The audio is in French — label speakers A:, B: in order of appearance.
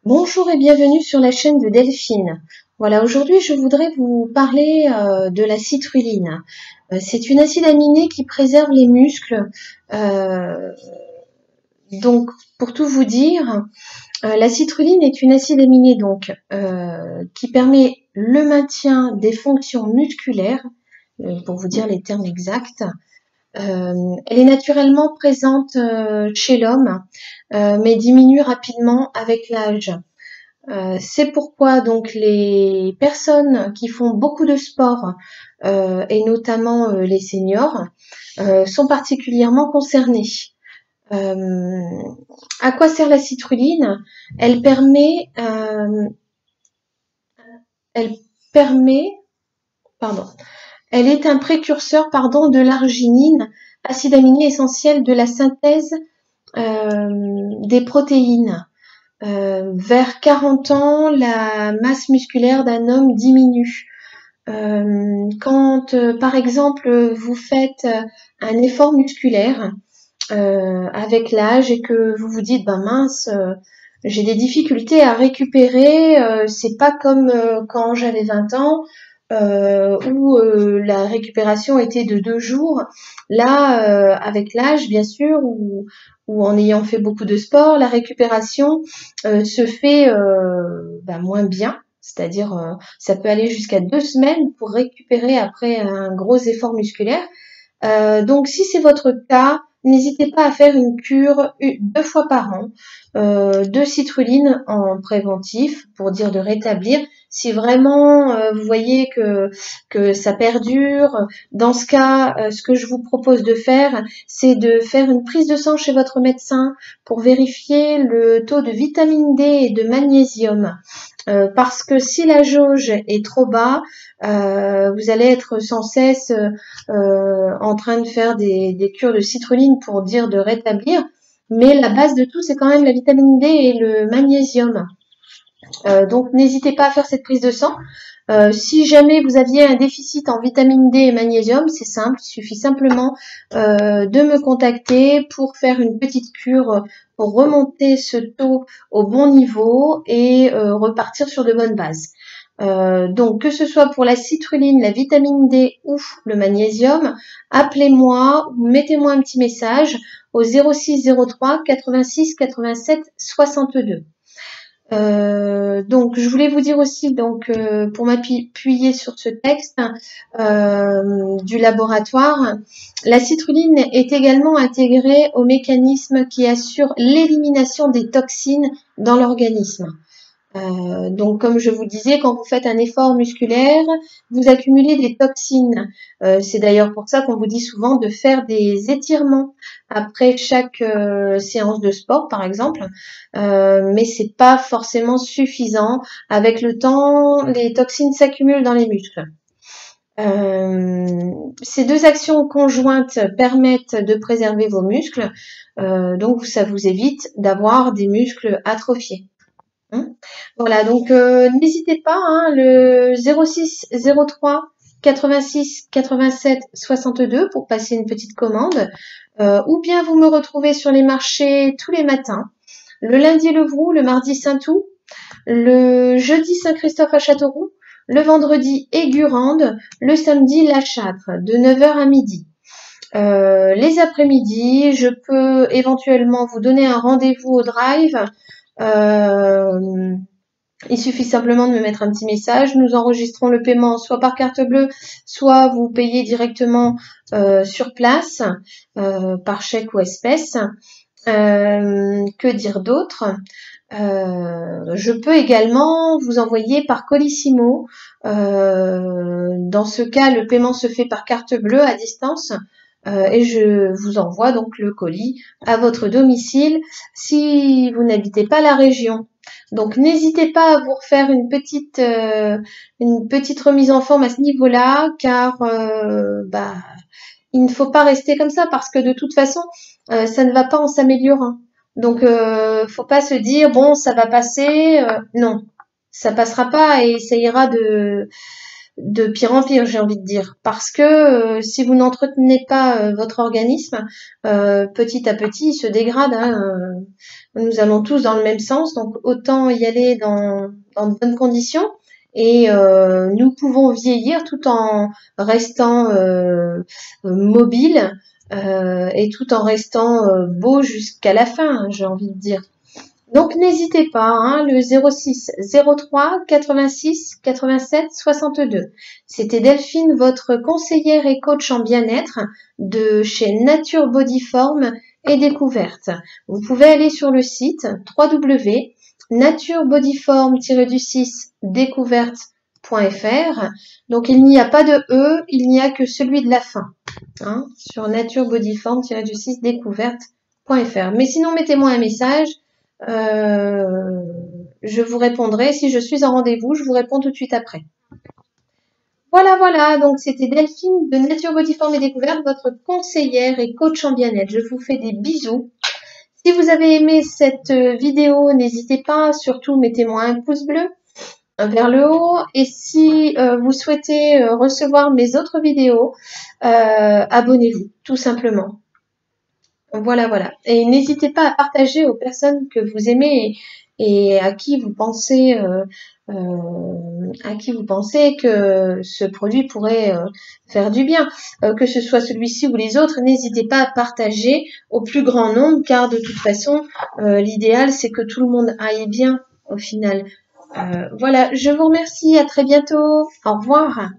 A: Bonjour et bienvenue sur la chaîne de Delphine. Voilà, aujourd'hui je voudrais vous parler de la citrulline. C'est une acide aminé qui préserve les muscles. Euh, donc, pour tout vous dire, la citrulline est une acide aminé qui permet le maintien des fonctions musculaires, pour vous dire les termes exacts. Elle est naturellement présente chez l'homme, mais diminue rapidement avec l'âge. C'est pourquoi donc les personnes qui font beaucoup de sport et notamment les seniors sont particulièrement concernées. Euh, à quoi sert la citrulline? Elle permet, elle permet, pardon, elle est un précurseur de l'arginine, acide aminé essentiel de la synthèse des protéines. Vers 40 ans, la masse musculaire d'un homme diminue. Quand, par exemple, vous faites un effort musculaire avec l'âge et que vous vous dites, ben mince, j'ai des difficultés à récupérer, c'est pas comme quand j'avais 20 ans, où la récupération était de 2 jours. Là, avec l'âge, bien sûr, ou en ayant fait beaucoup de sport, la récupération se fait moins bien. C'est-à-dire, ça peut aller jusqu'à 2 semaines pour récupérer après un gros effort musculaire. Donc, si c'est votre cas, n'hésitez pas à faire une cure 2 fois par an de citrulline en préventif pour dire de rétablir. Si vraiment vous voyez que ça perdure, dans ce cas, ce que je vous propose de faire, c'est de faire une prise de sang chez votre médecin pour vérifier le taux de vitamine D et de magnésium. Parce que si la jauge est trop bas, vous allez être sans cesse en train de faire des cures de citrulline pour dire de rétablir. Mais la base de tout, c'est quand même la vitamine D et le magnésium. Donc n'hésitez pas à faire cette prise de sang. Si jamais vous aviez un déficit en vitamine D et magnésium, c'est simple, il suffit simplement de me contacter pour faire une petite cure pour remonter ce taux au bon niveau et repartir sur de bonnes bases. Donc que ce soit pour la citrulline, la vitamine D ou le magnésium, appelez-moi ou mettez-moi un petit message au 06 03 86 87 62. Donc, je voulais vous dire aussi, pour m'appuyer sur ce texte du laboratoire, la citrulline est également intégrée au mécanisme qui assure l'élimination des toxines dans l'organisme. Donc, comme je vous disais, quand vous faites un effort musculaire, vous accumulez des toxines. C'est d'ailleurs pour ça qu'on vous dit souvent de faire des étirements après chaque séance de sport, par exemple. Mais c'est pas forcément suffisant. Avec le temps, les toxines s'accumulent dans les muscles. Ces deux actions conjointes permettent de préserver vos muscles. Donc, ça vous évite d'avoir des muscles atrophiés. Voilà, donc n'hésitez pas, le 06 03 86 87 62 pour passer une petite commande, ou bien vous me retrouvez sur les marchés tous les matins, le lundi Levroux, le mardi Saint-Ouen, le jeudi Saint-Christophe à Châteauroux, le vendredi Aigurande, le samedi La Châtre, de 9h à midi. Les après-midi, je peux éventuellement vous donner un rendez-vous au drive. Il suffit simplement de me mettre un petit message. Nous enregistrons le paiement soit par carte bleue, soit vous payez directement sur place, par chèque ou espèce. Que dire d'autre? Je peux également vous envoyer par Colissimo. Dans ce cas, le paiement se fait par carte bleue à distance. Et je vous envoie donc le colis à votre domicile si vous n'habitez pas la région. Donc n'hésitez pas à vous refaire une petite remise en forme à ce niveau-là, car il ne faut pas rester comme ça parce que de toute façon ça ne va pas en s'améliorant. Donc faut pas se dire bon ça va passer, non, ça passera pas et ça ira de pire en pire, j'ai envie de dire. Parce que si vous n'entretenez pas votre organisme, petit à petit, il se dégrade. Hein, nous allons tous dans le même sens, donc autant y aller dans de bonnes conditions. Et nous pouvons vieillir tout en restant mobile et tout en restant beau jusqu'à la fin, hein, j'ai envie de dire. Donc n'hésitez pas, hein, le 06 03 86 87 62. C'était Delphine, votre conseillère et coach en bien-être de chez Nature Body Form et Découverte. Vous pouvez aller sur le site www.naturebodyform-6 découverte.fr. Donc il n'y a pas de E, il n'y a que celui de la fin, hein, sur naturebodyform-6 découverte.fr. Mais sinon, mettez-moi un message. Je vous répondrai. Si je suis en rendez-vous, je vous réponds tout de suite après. Voilà, donc c'était Delphine de Nature Body Form et Découverte, votre conseillère et coach en bien-être. Je vous fais des bisous. Si vous avez aimé cette vidéo, n'hésitez pas, surtout mettez-moi un pouce bleu vers le haut. Et si vous souhaitez recevoir mes autres vidéos, abonnez-vous, tout simplement. Voilà. Et n'hésitez pas à partager aux personnes que vous aimez et à qui vous pensez que ce produit pourrait faire du bien, que ce soit celui-ci ou les autres. N'hésitez pas à partager au plus grand nombre, car de toute façon, l'idéal c'est que tout le monde aille bien au final. Voilà, je vous remercie, à très bientôt, au revoir.